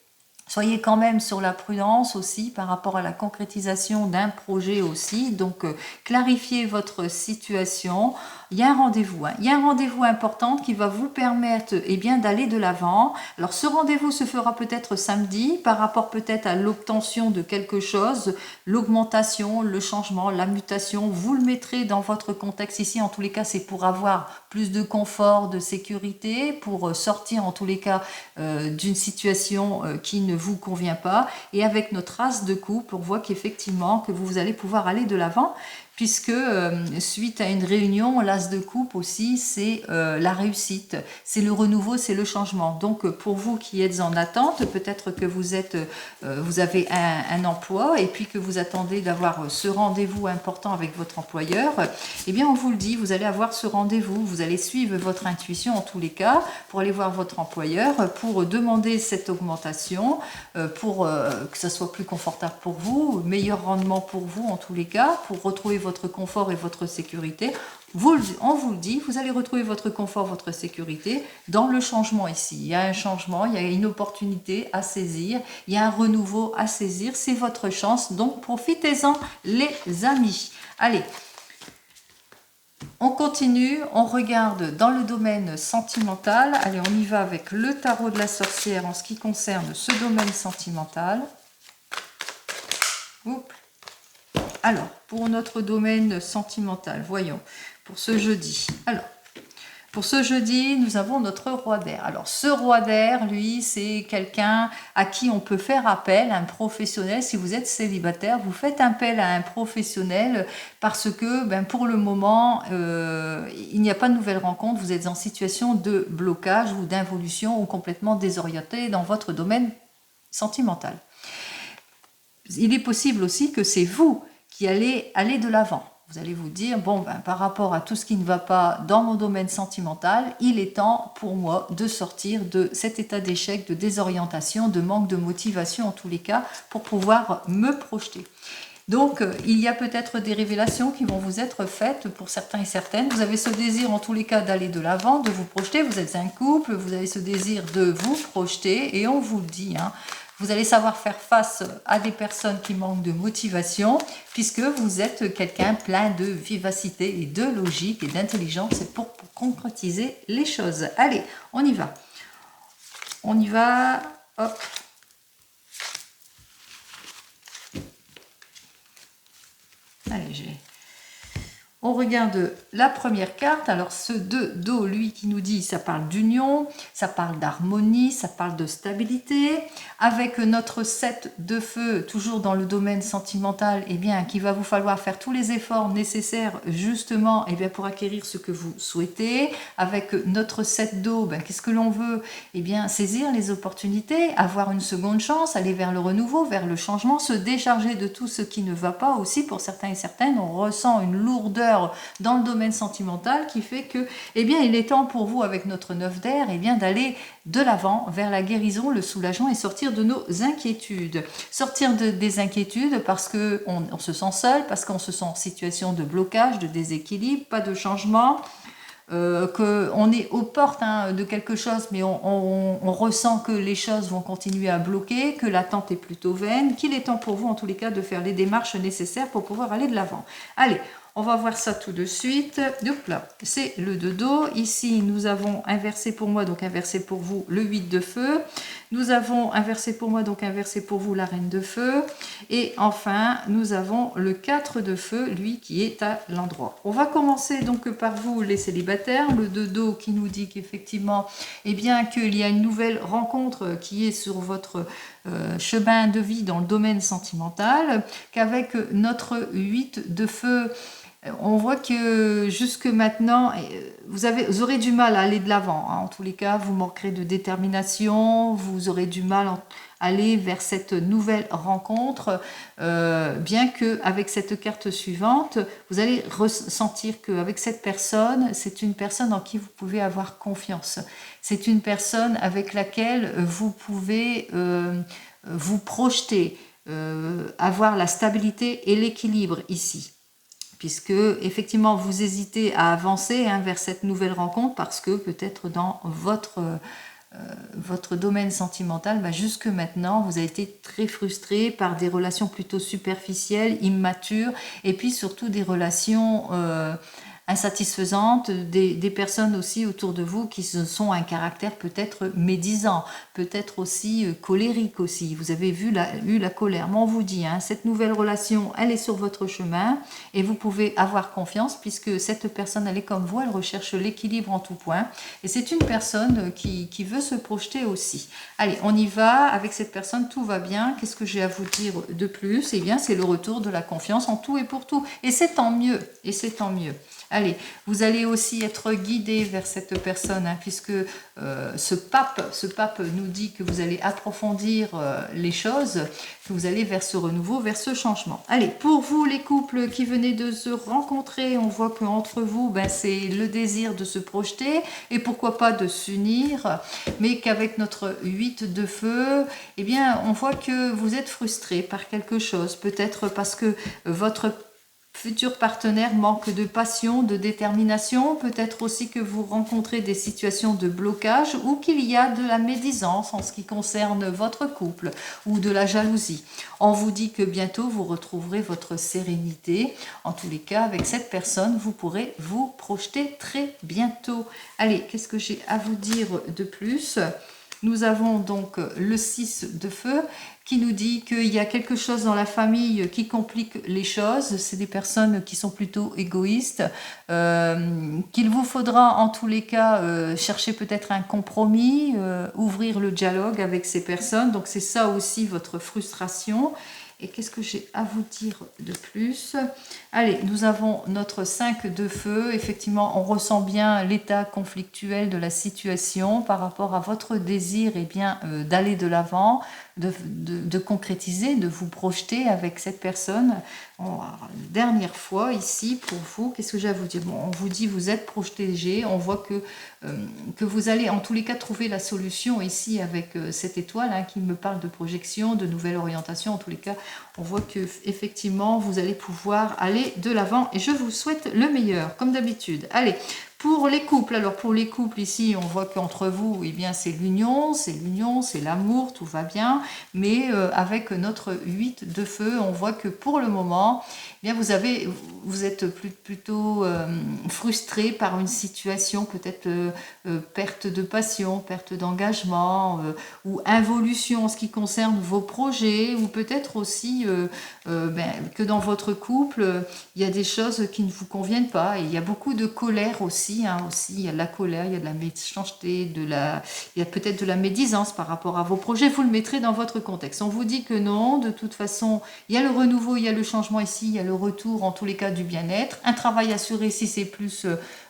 Soyez quand même sur la prudence aussi par rapport à la concrétisation d'un projet aussi. Donc, clarifiez votre situation. Il y a un rendez-vous. Il y a un rendez-vous important qui va vous permettre bien, d'aller de l'avant. Alors, ce rendez-vous se fera peut-être samedi par rapport peut-être à l'obtention de quelque chose, l'augmentation, le changement, la mutation. Vous le mettrez dans votre contexte ici. En tous les cas, c'est pour avoir plus de confort, de sécurité, pour sortir en tous les cas d'une situation qui ne vous convient pas. Et avec notre as de coupe, on voit qu'effectivement, que vous allez pouvoir aller de l'avant. puisque suite à une réunion, l'as de coupe aussi, c'est la réussite, c'est le renouveau, c'est le changement. Donc pour vous qui êtes en attente, peut-être que vous avez un emploi et puis que vous attendez d'avoir ce rendez-vous important avec votre employeur, eh bien on vous le dit, vous allez avoir ce rendez-vous, vous allez suivre votre intuition en tous les cas pour aller voir votre employeur, pour demander cette augmentation, pour que ça soit plus confortable pour vous, meilleur rendement pour vous en tous les cas, pour retrouver votre confort et votre sécurité. On vous le dit, vous allez retrouver votre confort, votre sécurité dans le changement ici. Il y a un changement, il y a une opportunité à saisir, il y a un renouveau à saisir, c'est votre chance, donc profitez-en les amis. Allez, on continue, on regarde dans le domaine sentimental. Allez, on y va avec le tarot de la sorcière en ce qui concerne ce domaine sentimental. Oups. Alors, pour notre domaine sentimental, voyons, pour ce jeudi. Alors, pour ce jeudi, nous avons notre roi d'air. Alors, ce roi d'air, lui, c'est quelqu'un à qui on peut faire appel, un professionnel. Si vous êtes célibataire, vous faites appel à un professionnel parce que, pour le moment, il n'y a pas de nouvelle rencontre. Vous êtes en situation de blocage ou d'involution ou complètement désorienté dans votre domaine sentimental. Il est possible aussi que c'est vous qui allez aller de l'avant. Vous allez vous dire, bon, par rapport à tout ce qui ne va pas dans mon domaine sentimental, il est temps pour moi de sortir de cet état d'échec, de désorientation, de manque de motivation en tous les cas, pour pouvoir me projeter. Donc, il y a peut-être des révélations qui vont vous être faites pour certains et certaines. Vous avez ce désir en tous les cas d'aller de l'avant, de vous projeter. Vous êtes un couple, vous avez ce désir de vous projeter et on vous le dit, vous allez savoir faire face à des personnes qui manquent de motivation puisque vous êtes quelqu'un plein de vivacité et de logique et d'intelligence. C'est pour concrétiser les choses. Allez, on y va. On y va. Hop. Allez, on regarde la première carte. Alors ce 2 do, lui qui nous dit, ça parle d'union, ça parle d'harmonie, ça parle de stabilité. Avec notre 7 de feu, toujours dans le domaine sentimental, eh bien, qu'il va vous falloir faire tous les efforts nécessaires justement pour acquérir ce que vous souhaitez. Avec notre 7 d'eau, qu'est-ce que l'on veut? Eh bien, saisir les opportunités, avoir une seconde chance, aller vers le renouveau, vers le changement, se décharger de tout ce qui ne va pas aussi. Pour certains et certaines, on ressent une lourdeur dans le domaine sentimental qui fait que, il est temps pour vous, avec notre 9 d'air, d'aller de l'avant vers la guérison, le soulagement et sortir de nos inquiétudes. Sortir des inquiétudes parce qu'on se sent seul, parce qu'on se sent en situation de blocage, de déséquilibre, pas de changement. Qu'on est aux portes de quelque chose, mais on ressent que les choses vont continuer à bloquer, que l'attente est plutôt vaine, qu'il est temps pour vous en tous les cas de faire les démarches nécessaires pour pouvoir aller de l'avant. Allez, on va voir ça tout de suite. Donc là, c'est le 2 d'eau. Ici, nous avons inversé pour moi, donc inversé pour vous, le 8 de feu. Nous avons inversé pour moi, donc inversé pour vous, la reine de feu. Et enfin, nous avons le 4 de feu, lui, qui est à l'endroit. On va commencer donc par vous, les célibataires. Le 2 d'eau qui nous dit qu'effectivement, qu'il y a une nouvelle rencontre qui est sur votre chemin de vie dans le domaine sentimental, qu'avec notre 8 de feu, on voit que jusque maintenant, vous aurez du mal à aller de l'avant. En tous les cas, vous manquerez de détermination, vous aurez du mal à aller vers cette nouvelle rencontre, bien qu'avec cette carte suivante, vous allez ressentir qu'avec cette personne, c'est une personne en qui vous pouvez avoir confiance. C'est une personne avec laquelle vous pouvez vous projeter, avoir la stabilité et l'équilibre ici. Puisque effectivement vous hésitez à avancer vers cette nouvelle rencontre parce que peut-être dans votre domaine sentimental, jusque maintenant vous avez été très frustré par des relations plutôt superficielles, immatures, et puis surtout des relations insatisfaisantes, des personnes aussi autour de vous qui sont un caractère peut-être médisant, peut-être aussi colérique aussi. Vous avez eu la colère. Mais on vous dit, hein, cette nouvelle relation, elle est sur votre chemin et vous pouvez avoir confiance puisque cette personne, elle est comme vous, elle recherche l'équilibre en tout point. Et c'est une personne qui veut se projeter aussi. Allez, on y va. Avec cette personne, tout va bien. Qu'est-ce que j'ai à vous dire de plus? Eh bien, c'est le retour de la confiance en tout et pour tout. Et c'est tant mieux. Et c'est tant mieux. Allez, vous allez aussi être guidé vers cette personne, hein, puisque ce pape nous dit que vous allez approfondir les choses, que vous allez vers ce renouveau, vers ce changement. Allez, pour vous les couples qui venez de se rencontrer, on voit qu'entre vous, ben, c'est le désir de se projeter et pourquoi pas de s'unir, mais qu'avec notre 8 de feu, eh bien, on voit que vous êtes frustré par quelque chose, peut-être parce que votre futur partenaire manque de passion, de détermination, peut-être aussi que vous rencontrez des situations de blocage ou qu'il y a de la médisance en ce qui concerne votre couple ou de la jalousie. On vous dit que bientôt vous retrouverez votre sérénité. En tous les cas, avec cette personne, vous pourrez vous projeter très bientôt. Allez, qu'est-ce que j'ai à vous dire de plus ? Nous avons donc le 6 de feu qui nous dit qu'il y a quelque chose dans la famille qui complique les choses. C'est des personnes qui sont plutôt égoïstes, qu'il vous faudra en tous les cas chercher peut-être un compromis, ouvrir le dialogue avec ces personnes. Donc c'est ça aussi votre frustration. Et qu'est-ce que j'ai à vous dire de plus? Allez, nous avons notre 5 de feu. Effectivement, on ressent bien l'état conflictuel de la situation par rapport à votre désir d'aller de l'avant, de concrétiser, de vous projeter avec cette personne. Dernière fois ici pour vous, qu'est-ce que j'ai à vous dire? Bon, on vous dit vous êtes protégé, on voit que vous allez en tous les cas trouver la solution ici avec cette étoile hein, qui me parle de projection, de nouvelle orientation. En tous les cas, on voit que effectivement vous allez pouvoir aller de l'avant et je vous souhaite le meilleur comme d'habitude. Allez, pour les couples, alors pour les couples ici, on voit qu'entre vous, eh bien c'est l'union, c'est l'amour, tout va bien, mais avec notre 8 de feu, on voit que pour le moment, eh bien vous êtes plutôt frustré par une situation, peut-être perte de passion, perte d'engagement, ou involution en ce qui concerne vos projets, ou peut-être aussi que dans votre couple, il y a des choses qui ne vous conviennent pas, et il y a beaucoup de colère aussi, il y a de la colère, il y a de la méchanceté, il y a peut-être de la médisance par rapport à vos projets, vous le mettrez dans votre contexte. On vous dit que non, de toute façon, il y a le renouveau, il y a le changement ici, il y a le retour en tous les cas du bien-être, un travail assuré si c'est plus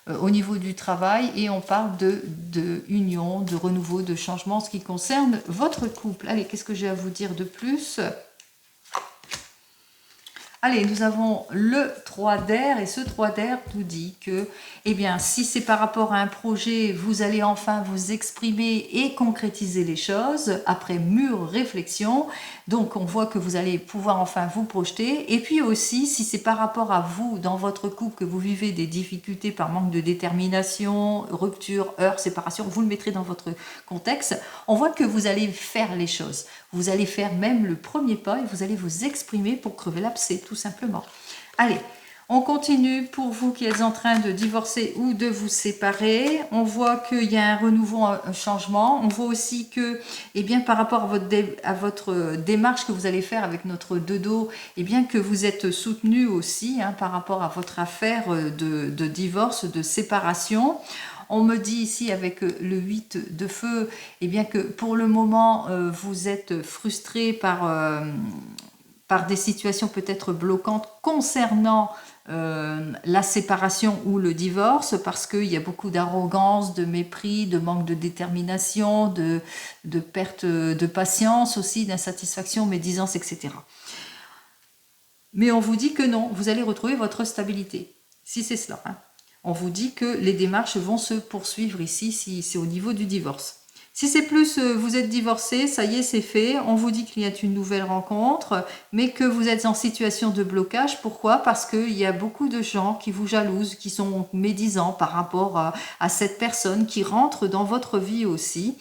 au niveau du travail, et on parle de union, de renouveau, de changement en ce qui concerne votre couple. Allez, qu'est-ce que j'ai à vous dire de plus ? Allez, nous avons le 3 d'air et ce 3 d'air nous dit que, eh bien, si c'est par rapport à un projet, vous allez enfin vous exprimer et concrétiser les choses après mûre réflexion. Donc, on voit que vous allez pouvoir enfin vous projeter. Et puis aussi, si c'est par rapport à vous, dans votre couple, que vous vivez des difficultés par manque de détermination, rupture, heurts, séparation, vous le mettrez dans votre contexte. On voit que vous allez faire les choses. Vous allez faire même le premier pas et vous allez vous exprimer pour crever l'abcès, tout simplement. Allez, on continue pour vous qui êtes en train de divorcer ou de vous séparer. On voit qu'il y a un renouveau, un changement. On voit aussi que, eh bien, par rapport à votre démarche que vous allez faire avec notre dodo, eh bien, que vous êtes soutenu aussi hein, par rapport à votre affaire de divorce, de séparation. On me dit ici avec le 8 de feu, eh bien que pour le moment, vous êtes frustré par des situations peut-être bloquantes concernant la séparation ou le divorce, parce qu'il y a beaucoup d'arrogance, de mépris, de manque de détermination, de perte de patience aussi, d'insatisfaction, médisance, etc. Mais on vous dit que non, vous allez retrouver votre stabilité, si c'est cela. Hein. On vous dit que les démarches vont se poursuivre ici, si c'est au niveau du divorce. Si c'est plus, vous êtes divorcé, ça y est, c'est fait. On vous dit qu'il y a une nouvelle rencontre, mais que vous êtes en situation de blocage. Pourquoi? Parce qu'il y a beaucoup de gens qui vous jalousent, qui sont médisants par rapport à cette personne qui rentre dans votre vie aussi.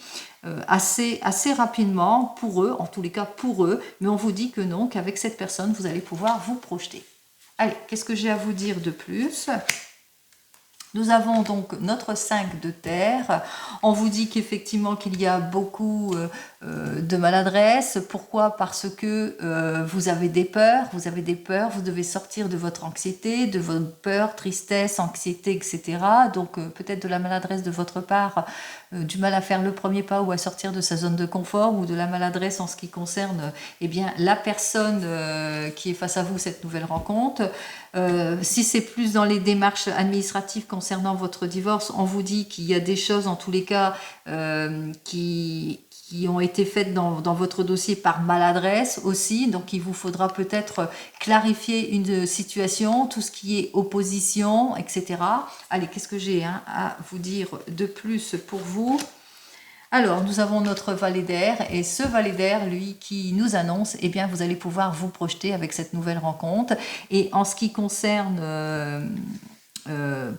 Assez rapidement pour eux, en tous les cas pour eux, mais on vous dit que non, qu'avec cette personne, vous allez pouvoir vous projeter. Allez, qu'est-ce que j'ai à vous dire de plus ? Nous avons donc notre 5 de terre. On vous dit qu'effectivement qu'il y a beaucoup de maladresse. Pourquoi? Parce que vous avez des peurs, vous devez sortir de votre anxiété, de votre peur, tristesse, anxiété, etc. Donc peut-être de la maladresse de votre part, du mal à faire le premier pas ou à sortir de sa zone de confort, ou de la maladresse en ce qui concerne eh bien, la personne qui est face à vous, cette nouvelle rencontre. Si c'est plus dans les démarches administratives concernant votre divorce, on vous dit qu'il y a des choses en tous les cas qui ont été faites dans votre dossier par maladresse aussi, donc il vous faudra peut-être clarifier une situation, tout ce qui est opposition, etc. Allez, qu'est-ce que j'ai à vous dire de plus pour vous? Alors, nous avons notre valet d'air, et ce valet d'air, lui, qui nous annonce, eh bien, vous allez pouvoir vous projeter avec cette nouvelle rencontre. Et en ce qui concerne,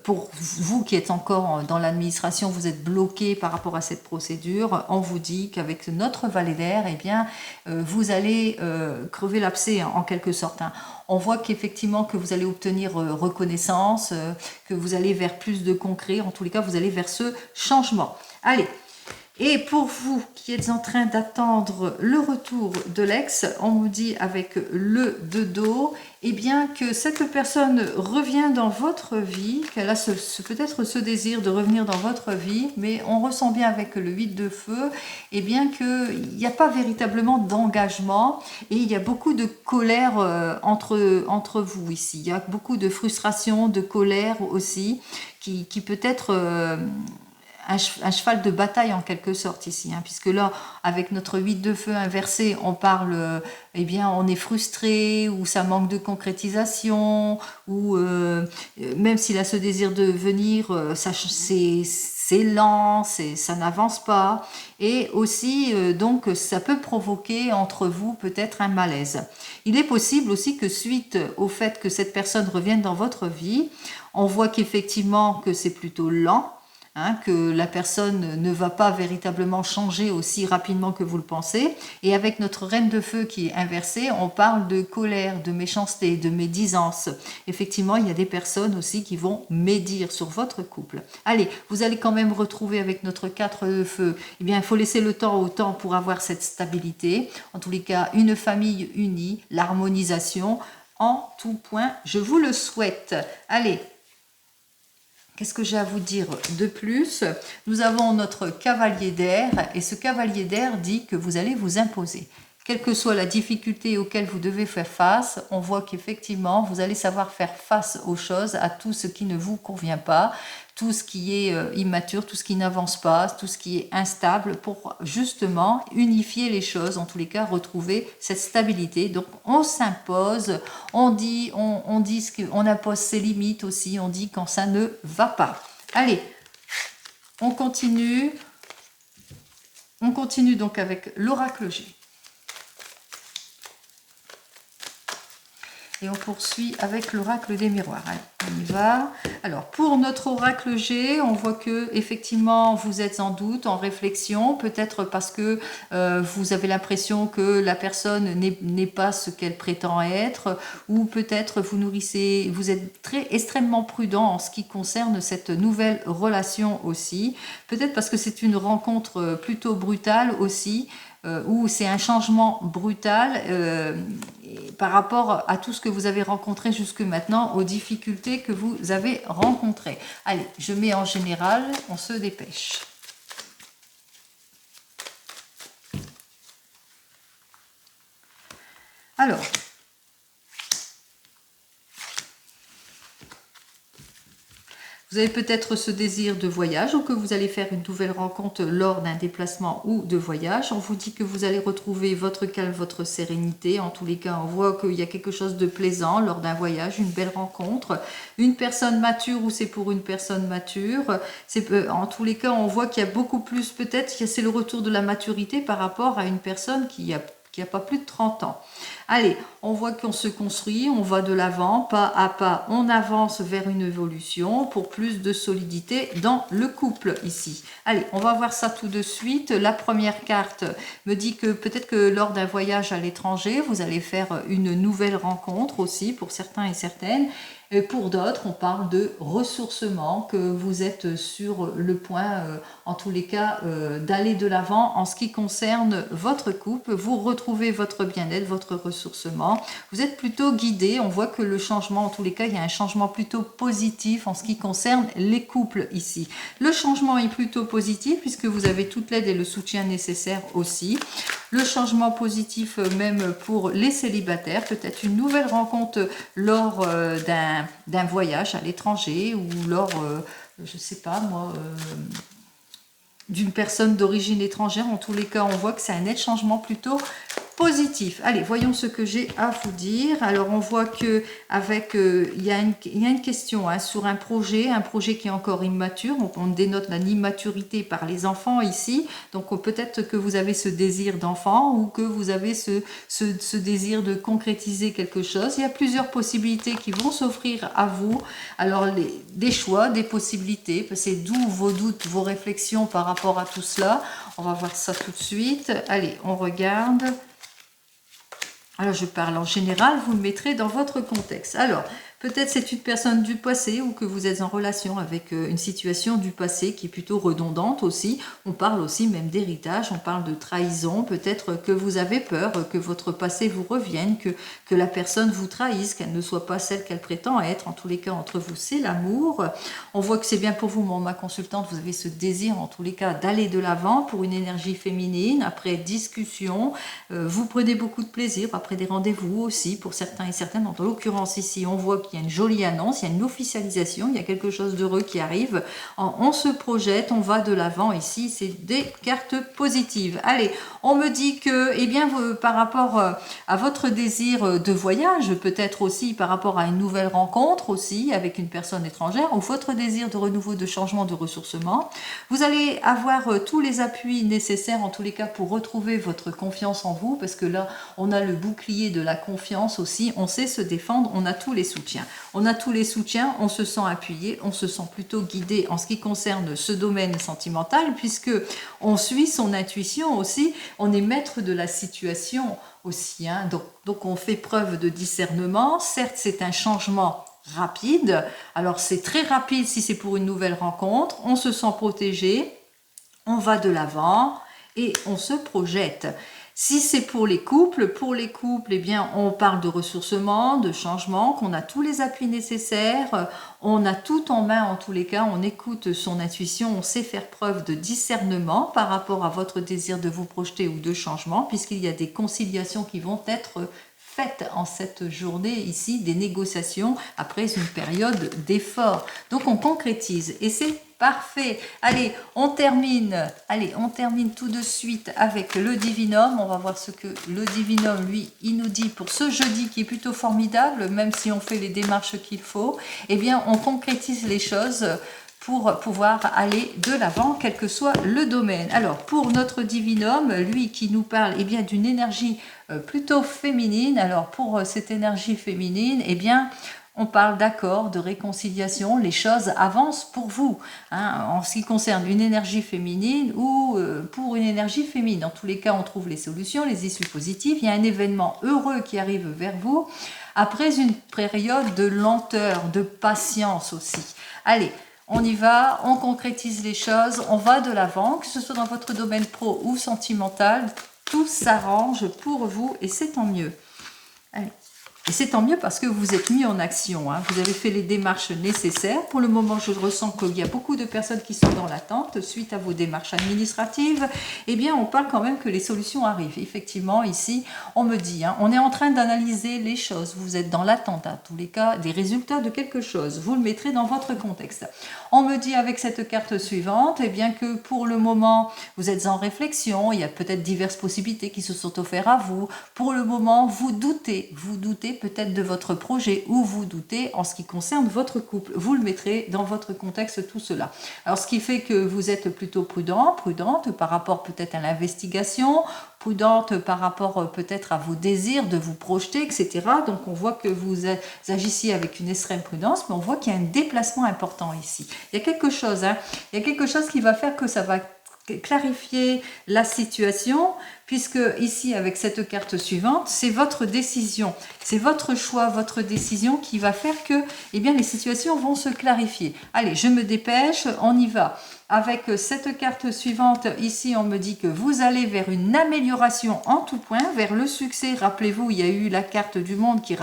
pour vous qui êtes encore dans l'administration, vous êtes bloqué par rapport à cette procédure, on vous dit qu'avec notre valet d'air, eh bien, vous allez crever l'abcès, en quelque sorte. On voit qu'effectivement que vous allez obtenir reconnaissance, que vous allez vers plus de concret, en tous les cas, vous allez vers ce changement. Allez. Et pour vous qui êtes en train d'attendre le retour de l'ex, on vous dit avec le 2 d'eau, eh bien que cette personne revient dans votre vie, qu'elle a peut-être ce désir de revenir dans votre vie, mais on ressent bien avec le 8 de feu, eh bien qu'il n'y a pas véritablement d'engagement, et il y a beaucoup de colère entre vous ici. Il y a beaucoup de frustration, de colère aussi, qui peut être... un cheval de bataille en quelque sorte ici, puisque là, avec notre 8 de feu inversé, on parle, eh bien, on est frustré, ou ça manque de concrétisation, ou même s'il a ce désir de venir, c'est lent, ça n'avance pas, et aussi, donc, ça peut provoquer entre vous peut-être un malaise. Il est possible aussi que suite au fait que cette personne revienne dans votre vie, on voit qu'effectivement que c'est plutôt lent, que la personne ne va pas véritablement changer aussi rapidement que vous le pensez. Et avec notre reine de feu qui est inversée, on parle de colère, de méchanceté, de médisance. Effectivement, il y a des personnes aussi qui vont médire sur votre couple. Allez, vous allez quand même retrouver avec notre 4 de feu, eh bien, il faut laisser le temps au temps pour avoir cette stabilité. En tous les cas, une famille unie, l'harmonisation, en tout point, je vous le souhaite. Allez. Qu'est-ce que j'ai à vous dire de plus? Nous avons notre cavalier d'air, et ce cavalier d'air dit que vous allez vous imposer. Quelle que soit la difficulté auquel vous devez faire face, on voit qu'effectivement, vous allez savoir faire face aux choses, à tout ce qui ne vous convient pas, tout ce qui est immature, tout ce qui n'avance pas, tout ce qui est instable, pour justement unifier les choses, en tous les cas retrouver cette stabilité. Donc on s'impose, on dit on impose ses limites aussi, on dit quand ça ne va pas. Allez, on continue donc avec l'oracle G. Et on poursuit avec l'oracle des miroirs. Allez, on y va. Alors, pour notre oracle G, on voit que effectivement vous êtes en doute, en réflexion, peut-être parce que vous avez l'impression que la personne n'est pas ce qu'elle prétend être, ou peut-être vous êtes extrêmement prudent en ce qui concerne cette nouvelle relation aussi. Peut-être parce que c'est une rencontre plutôt brutale aussi, où c'est un changement brutal par rapport à tout ce que vous avez rencontré jusque maintenant, aux difficultés que vous avez rencontrées. Allez, je mets en général, on se dépêche. Alors, vous avez peut-être ce désir de voyage, ou que vous allez faire une nouvelle rencontre lors d'un déplacement ou de voyage. On vous dit que vous allez retrouver votre calme, votre sérénité. En tous les cas, on voit qu'il y a quelque chose de plaisant lors d'un voyage, une belle rencontre. Une personne mature, ou c'est pour une personne mature. En tous les cas, on voit qu'il y a beaucoup plus, peut-être, c'est le retour de la maturité par rapport à une personne qui a pas plus de 30 ans. Allez, on voit qu'on se construit, on va de l'avant, pas à pas, on avance vers une évolution pour plus de solidité dans le couple ici. Allez, on va voir ça tout de suite. La première carte me dit que peut-être que lors d'un voyage à l'étranger, vous allez faire une nouvelle rencontre aussi pour certains et certaines. Et pour d'autres, on parle de ressourcement, que vous êtes sur le point, en tous les cas, d'aller de l'avant en ce qui concerne votre couple. Vous retrouvez votre bien-être, votre ressourcement. Vous êtes plutôt guidé. On voit que le changement, en tous les cas, il y a un changement plutôt positif en ce qui concerne les couples ici. Le changement est plutôt positif puisque vous avez toute l'aide et le soutien nécessaire aussi. Le changement positif même pour les célibataires, peut-être une nouvelle rencontre lors d'un voyage à l'étranger ou lors, je ne sais pas moi, d'une personne d'origine étrangère. En tous les cas, on voit que c'est un net changement plutôt positif. Allez, voyons ce que j'ai à vous dire. Alors, on voit que avec il y a une question sur un projet qui est encore immature. On dénote la immaturité par les enfants ici. Donc, peut-être que vous avez ce désir d'enfant ou que vous avez ce désir de concrétiser quelque chose. Il y a plusieurs possibilités qui vont s'offrir à vous. Alors, des choix, des possibilités. C'est d'où vos doutes, vos réflexions par rapport à tout cela. On va voir ça tout de suite. Allez, on regarde. Alors, je parle en général, vous le mettrez dans votre contexte. Alors, peut-être c'est une personne du passé ou que vous êtes en relation avec une situation du passé qui est plutôt redondante aussi. On parle aussi même d'héritage, on parle de trahison. Peut-être que vous avez peur que votre passé vous revienne, que la personne vous trahisse, qu'elle ne soit pas celle qu'elle prétend être. En tous les cas, entre vous, c'est l'amour. On voit que c'est bien pour vous, ma consultante, vous avez ce désir en tous les cas d'aller de l'avant pour une énergie féminine. Après discussion, vous prenez beaucoup de plaisir après des rendez-vous aussi pour certains et certaines. En l'occurrence ici, on voit qu'il y a une jolie annonce, il y a une officialisation, il y a quelque chose d'heureux qui arrive. On se projette, on va de l'avant ici, c'est des cartes positives. Allez, on me dit que, eh bien, par rapport à votre désir de voyage, peut-être aussi par rapport à une nouvelle rencontre aussi avec une personne étrangère, ou votre désir de renouveau, de changement, de ressourcement, vous allez avoir tous les appuis nécessaires en tous les cas pour retrouver votre confiance en vous, parce que là, on a le bouclier de la confiance aussi, on sait se défendre, on a tous les soutiens. On a tous les soutiens, on se sent appuyé, on se sent plutôt guidé en ce qui concerne ce domaine sentimental, puisque on suit son intuition aussi, on est maître de la situation aussi. Donc on fait preuve de discernement. Certes, c'est un changement rapide. Alors c'est très rapide si c'est pour une nouvelle rencontre. On se sent protégé, on va de l'avant et on se projette. Si c'est pour les couples, eh bien, on parle de ressourcement, de changement, qu'on a tous les appuis nécessaires, on a tout en main en tous les cas, on écoute son intuition, on sait faire preuve de discernement par rapport à votre désir de vous projeter ou de changement, puisqu'il y a des conciliations qui vont être faites en cette journée ici, des négociations après une période d'effort. Donc on concrétise et c'est parfait. Allez, on termine tout de suite avec le divinum. On va voir ce que le divinum, lui, il nous dit pour ce jeudi qui est plutôt formidable, même si on fait les démarches qu'il faut. Eh bien, on concrétise les choses pour pouvoir aller de l'avant, quel que soit le domaine. Alors, pour notre divinum, lui qui nous parle eh bien d'une énergie plutôt féminine. Alors, pour cette énergie féminine, eh bien, on parle d'accord, de réconciliation, les choses avancent pour vous. En ce qui concerne une énergie féminine ou pour une énergie féminine. Dans tous les cas, on trouve les solutions, les issues positives. Il y a un événement heureux qui arrive vers vous après une période de lenteur, de patience aussi. Allez, on y va, on concrétise les choses, on va de l'avant, que ce soit dans votre domaine pro ou sentimental, tout s'arrange pour vous et c'est tant mieux. Allez. Et c'est tant mieux parce que vous êtes mis en action, vous avez fait les démarches nécessaires. Pour le moment, je ressens qu'il y a beaucoup de personnes qui sont dans l'attente suite à vos démarches administratives. Eh bien, on parle quand même que les solutions arrivent. Effectivement, ici, on me dit, on est en train d'analyser les choses. Vous êtes dans l'attente, en tous les cas, des résultats de quelque chose. Vous le mettrez dans votre contexte. On me dit avec cette carte suivante, eh bien que pour le moment, vous êtes en réflexion. Il y a peut-être diverses possibilités qui se sont offertes à vous. Pour le moment, vous doutez peut-être de votre projet ou vous doutez en ce qui concerne votre couple. Vous le mettrez dans votre contexte tout cela. Alors ce qui fait que vous êtes plutôt prudente par rapport peut-être à l'investigation, prudente par rapport peut-être à vos désirs de vous projeter, etc. Donc on voit que vous agissiez avec une extrême prudence, mais on voit qu'il y a un déplacement important ici. Il y a quelque chose qui va faire que ça va clarifier la situation, puisque ici avec cette carte suivante, c'est votre décision, c'est votre choix, votre décision qui va faire que eh bien, les situations vont se clarifier. Allez, je me dépêche, on y va. Avec cette carte suivante, ici on me dit que vous allez vers une amélioration en tout point, vers le succès. Rappelez-vous, il y a eu la carte du monde qui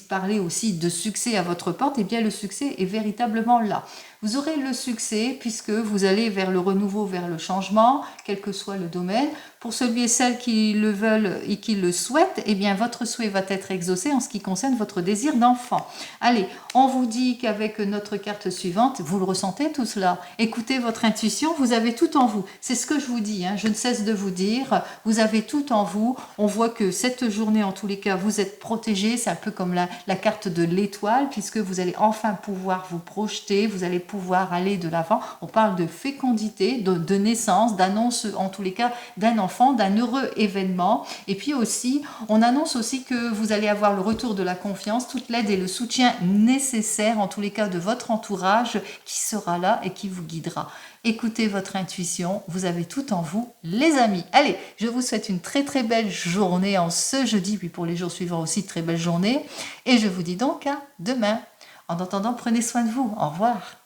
parlait aussi de succès à votre porte. Et bien le succès est véritablement là. Vous aurez le succès puisque vous allez vers le renouveau, vers le changement, quel que soit le domaine. Pour celui et celles qui le veulent et qui le souhaitent, eh bien votre souhait va être exaucé en ce qui concerne votre désir d'enfant. Allez, on vous dit qu'avec notre carte suivante, vous le ressentez tout cela. Écoutez votre intuition, vous avez tout en vous. C'est ce que je vous dis, je ne cesse de vous dire, vous avez tout en vous. On voit que cette journée, en tous les cas, vous êtes protégé. C'est un peu comme la carte de l'étoile, puisque vous allez enfin pouvoir vous projeter, vous allez pouvoir aller de l'avant. On parle de fécondité, de naissance, d'annonce, en tous les cas, d'un enfant, d'un heureux événement. Et puis aussi, on annonce aussi que vous allez avoir le retour de la confiance, toute l'aide et le soutien nécessaire, en tous les cas, de votre entourage qui sera là et qui vous guidera. Écoutez votre intuition, vous avez tout en vous, les amis. Allez, je vous souhaite une très très belle journée en ce jeudi, puis pour les jours suivants aussi, très belle journée. Et je vous dis donc à demain. En attendant, prenez soin de vous. Au revoir.